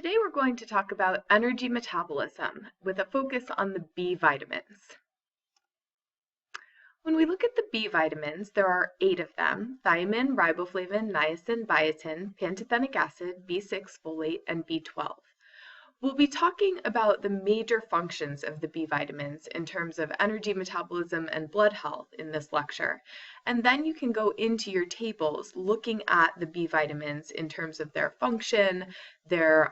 Today we're going to talk about energy metabolism with a focus on the B vitamins. When we look at the B vitamins, there are 8 of them: thiamine, riboflavin, niacin, biotin, pantothenic acid, B6, folate, and B12. We'll be talking about the major functions of the B vitamins in terms of energy metabolism and blood health in this lecture. And then you can go into your tables looking at the B vitamins in terms of their function, their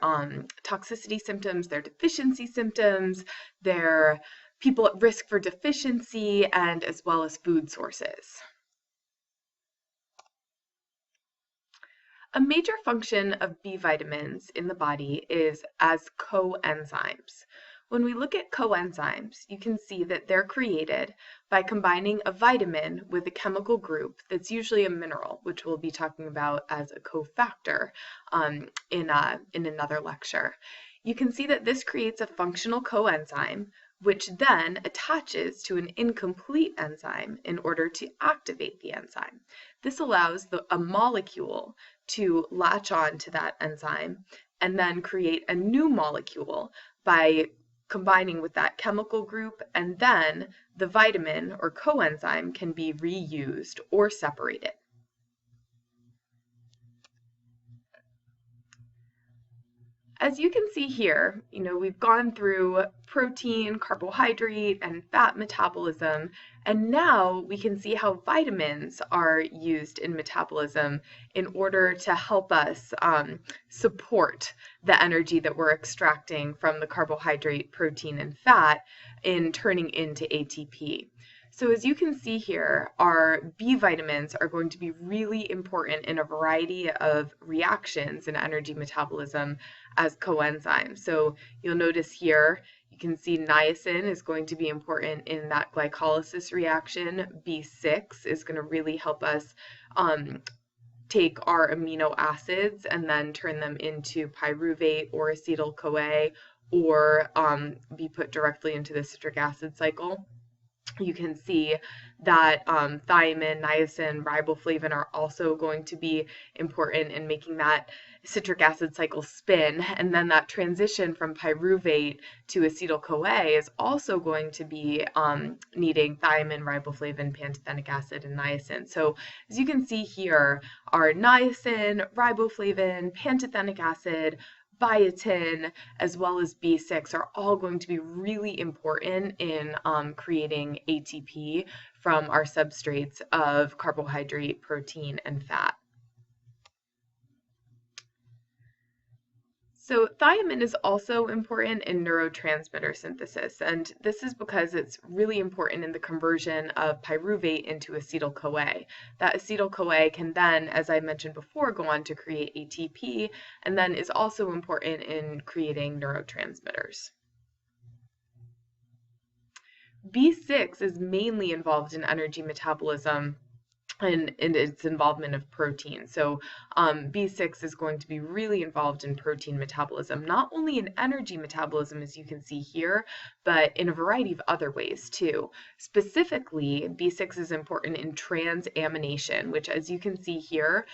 toxicity symptoms, their deficiency symptoms, their people at risk for deficiency, and as well as food sources. A major function of B vitamins in the body is as coenzymes. When we look at coenzymes, you can see that they're created by combining a vitamin with a chemical group that's usually a mineral, which we'll be talking about as a cofactor in another lecture. You can see that this creates a functional coenzyme, which then attaches to an incomplete enzyme in order to activate the enzyme. This allows a molecule to latch on to that enzyme and then create a new molecule by combining with that chemical group, and then the vitamin or coenzyme can be reused or separated. As you can see here, we've gone through protein, carbohydrate, and fat metabolism, and now we can see how vitamins are used in metabolism in order to help us support the energy that we're extracting from the carbohydrate, protein, and fat in turning into ATP. So as you can see here, our B vitamins are going to be really important in a variety of reactions in energy metabolism as coenzymes. So you'll notice here, you can see niacin is going to be important in that glycolysis reaction. B6 is going to really help us take our amino acids and then turn them into pyruvate or acetyl-CoA, or be put directly into the citric acid cycle. You can see that thiamine, niacin, riboflavin are also going to be important in making that citric acid cycle spin, and then that transition from pyruvate to acetyl-CoA is also going to be needing thiamine, riboflavin, pantothenic acid, and niacin. So as you can see here, our niacin, riboflavin, pantothenic acid, biotin, as well as B6 are all going to be really important in creating ATP from our substrates of carbohydrate, protein, and fat. So thiamine is also important in neurotransmitter synthesis, and this is because it's really important in the conversion of pyruvate into acetyl-CoA. That acetyl-CoA can then, as I mentioned before, go on to create ATP, and then is also important in creating neurotransmitters. B6 is mainly involved in energy metabolism and its involvement of protein. So B6 is going to be really involved in protein metabolism, not only in energy metabolism, as you can see here, but in a variety of other ways too. Specifically, B6 is important in transamination, which, as you can see here,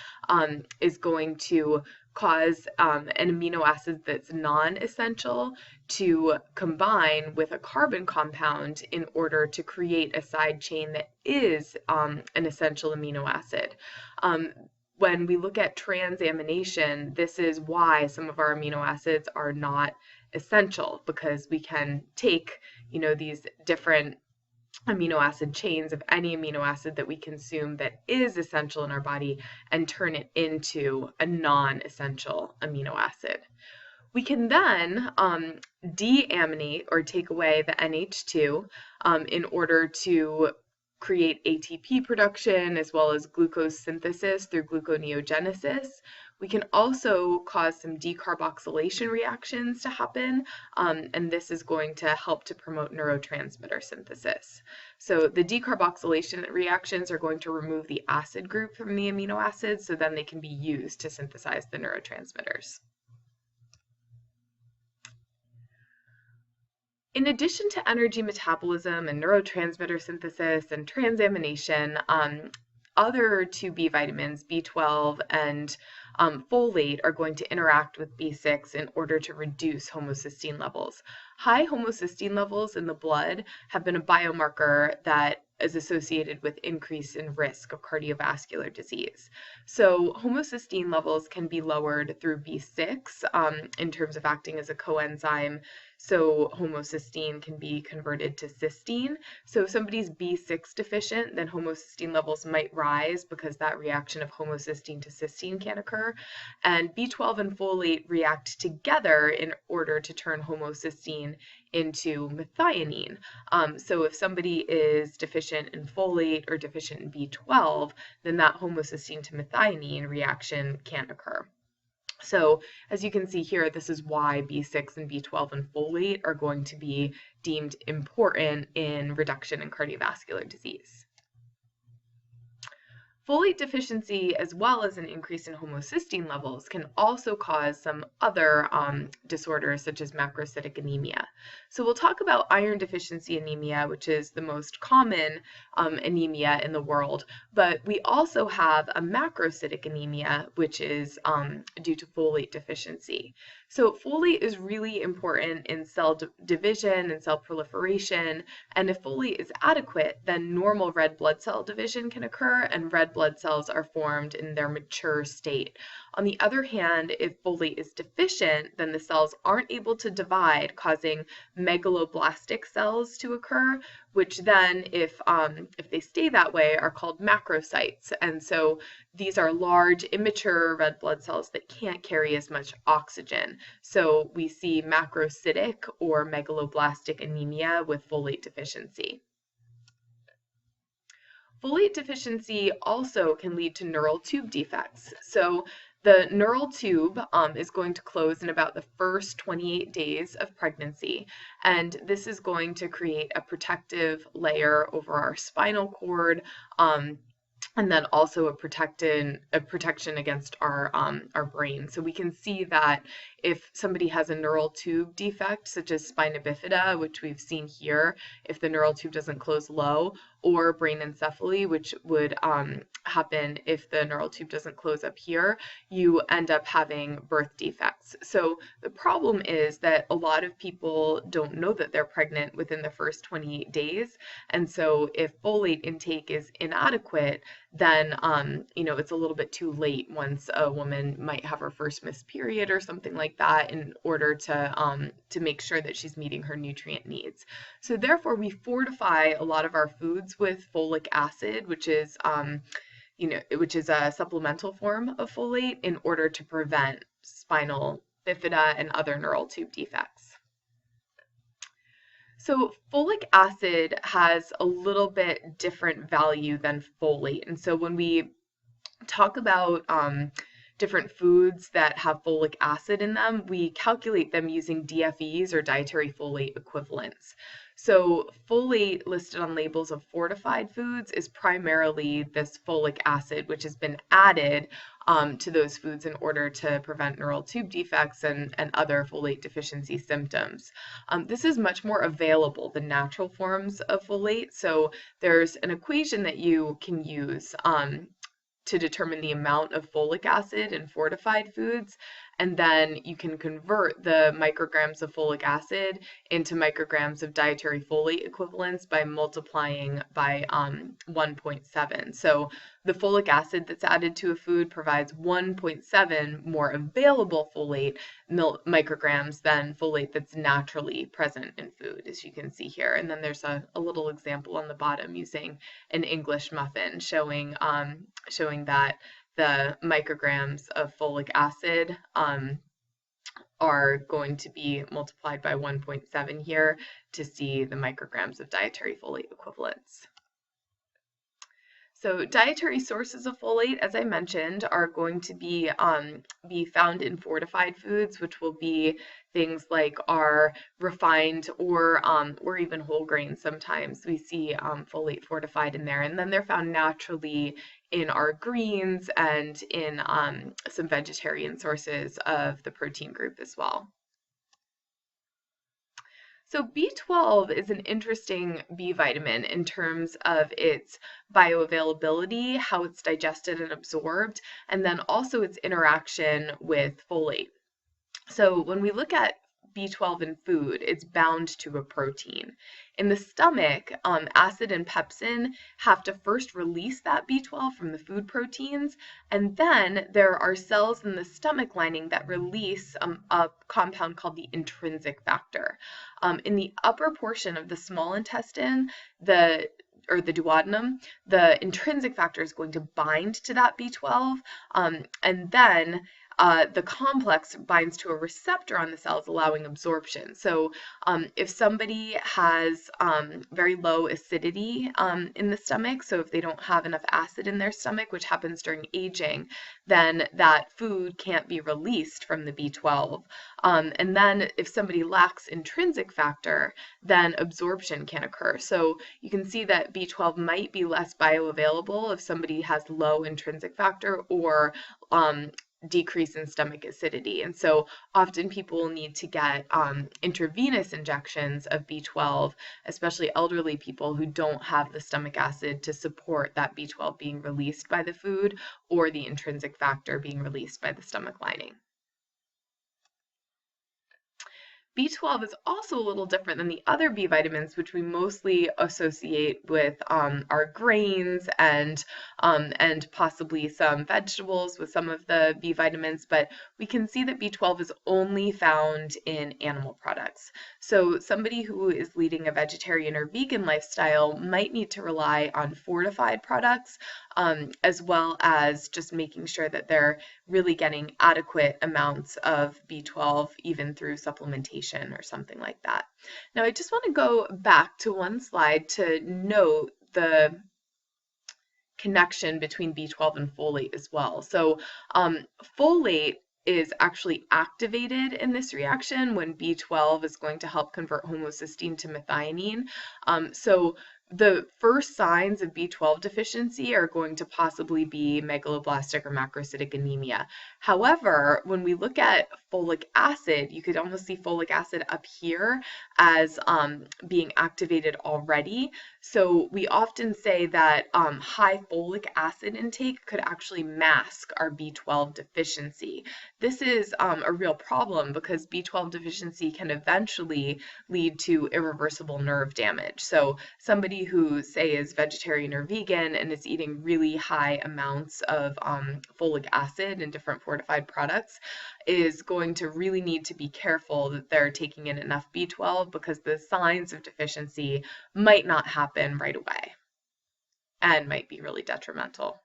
is going to cause an amino acid that's non-essential to combine with a carbon compound in order to create a side chain that is an essential amino acid. When we look at transamination, this is why some of our amino acids are not essential, because we can take, these different amino acid chains of any amino acid that we consume that is essential in our body and turn it into a non-essential amino acid. We can then deaminate or take away the NH2 in order to create ATP production as well as glucose synthesis through gluconeogenesis. We can also cause some decarboxylation reactions to happen, and this is going to help to promote neurotransmitter synthesis. So the decarboxylation reactions are going to remove the acid group from the amino acids, so then they can be used to synthesize the neurotransmitters. In addition to energy metabolism and neurotransmitter synthesis and transamination, other two B vitamins, B12 and folate are going to interact with B6 in order to reduce homocysteine levels. High homocysteine levels in the blood have been a biomarker that is associated with increase in risk of cardiovascular disease. So homocysteine levels can be lowered through B6 in terms of acting as a coenzyme. So homocysteine can be converted to cysteine. So if somebody's B6 deficient, then homocysteine levels might rise because that reaction of homocysteine to cysteine can occur. And B12 and folate react together in order to turn homocysteine into methionine. So if somebody is deficient in folate or deficient in B12, then that homocysteine to methionine reaction can't occur. So as you can see here, this is why B6 and B12 and folate are going to be deemed important in reduction in cardiovascular disease. Folate deficiency, as well as an increase in homocysteine levels, can also cause some other disorders such as macrocytic anemia. So we'll talk about iron deficiency anemia, which is the most common anemia in the world, but we also have a macrocytic anemia, which is due to folate deficiency. So folate is really important in cell division and cell proliferation, and if folate is adequate, then normal red blood cell division can occur and red blood cells are formed in their mature state. On the other hand, if folate is deficient, then the cells aren't able to divide, causing megaloblastic cells to occur, which then, if they stay that way, are called macrocytes. And so these are large, immature red blood cells that can't carry as much oxygen. So we see macrocytic or megaloblastic anemia with folate deficiency. Folate deficiency also can lead to neural tube defects. So the neural tube is going to close in about the first 28 days of pregnancy, and this is going to create a protective layer over our spinal cord, and then also a protection against our brain. So we can see that if somebody has a neural tube defect, such as spina bifida, which we've seen here, if the neural tube doesn't close low, or brain encephaly, which would happen if the neural tube doesn't close up here, you end up having birth defects. So the problem is that a lot of people don't know that they're pregnant within the first 28 days. And so if folate intake is inadequate, then it's a little bit too late once a woman might have her first missed period or something like that, in order to make sure that she's meeting her nutrient needs. So therefore, we fortify a lot of our foods with folic acid, which is a supplemental form of folate, in order to prevent spinal bifida and other neural tube defects. So folic acid has a little bit different value than folate. And so when we talk about different foods that have folic acid in them, we calculate them using DFEs, or dietary folate equivalents. So folate listed on labels of fortified foods is primarily this folic acid, which has been added to those foods in order to prevent neural tube defects and other folate deficiency symptoms. This is much more available than natural forms of folate. So there's an equation that you can use to determine the amount of folic acid in fortified foods, and then you can convert the micrograms of folic acid into micrograms of dietary folate equivalents by multiplying by 1.7. So the folic acid that's added to a food provides 1.7 more available folate micrograms than folate that's naturally present in food, as you can see here. And then there's a little example on the bottom using an English muffin showing that the micrograms of folic acid are going to be multiplied by 1.7 here to see the micrograms of dietary folate equivalents. So dietary sources of folate, as I mentioned, are going to be found in fortified foods, which will be things like our refined or even whole grains. Sometimes we see folate fortified in there, and then they're found naturally in our greens and in some vegetarian sources of the protein group as well. So B12 is an interesting B vitamin in terms of its bioavailability, how it's digested and absorbed, and then also its interaction with folate. So when we look at B12 in food, it's bound to a protein. In the stomach, acid and pepsin have to first release that B12 from the food proteins, and then there are cells in the stomach lining that release a compound called the intrinsic factor. In the upper portion of the small intestine, the duodenum, the intrinsic factor is going to bind to that B12, and then the complex binds to a receptor on the cells, allowing absorption. So if somebody has very low acidity in the stomach, so if they don't have enough acid in their stomach, which happens during aging, then that food can't be released from the B12. And then if somebody lacks intrinsic factor, then absorption can occur. So you can see that B12 might be less bioavailable if somebody has low intrinsic factor or decrease in stomach acidity. And so often people will need to get intravenous injections of B12, especially elderly people who don't have the stomach acid to support that B12 being released by the food or the intrinsic factor being released by the stomach lining. B12 is also a little different than the other B vitamins, which we mostly associate with our grains and possibly some vegetables with some of the B vitamins, but we can see that B12 is only found in animal products. So somebody who is leading a vegetarian or vegan lifestyle might need to rely on fortified products, as well as just making sure that they're really getting adequate amounts of B12 even through supplementation or something like that. Now I just want to go back to one slide to note the connection between B12 and folate as well. So folate is actually activated in this reaction when B12 is going to help convert homocysteine to methionine. So the first signs of B12 deficiency are going to possibly be megaloblastic or macrocytic anemia. However, when we look at folic acid, you could almost see folic acid up here as being activated already. So we often say that high folic acid intake could actually mask our B12 deficiency. This is a real problem because B12 deficiency can eventually lead to irreversible nerve damage. So somebody who, say, is vegetarian or vegan and is eating really high amounts of folic acid in different fortified products is going to really need to be careful that they're taking in enough B12 because the signs of deficiency might not happen right away and might be really detrimental.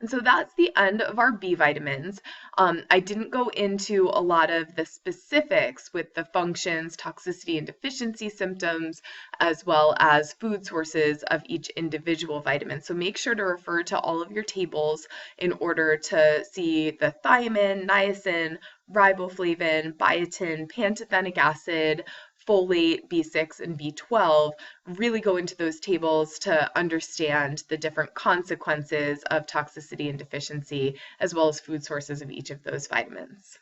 And so that's the end of our B vitamins. I didn't go into a lot of the specifics with the functions, toxicity, and deficiency symptoms, as well as food sources of each individual vitamin. So make sure to refer to all of your tables in order to see the thiamine, niacin, riboflavin, biotin, pantothenic acid, folate, B6, and B12, really go into those tables to understand the different consequences of toxicity and deficiency, as well as food sources of each of those vitamins.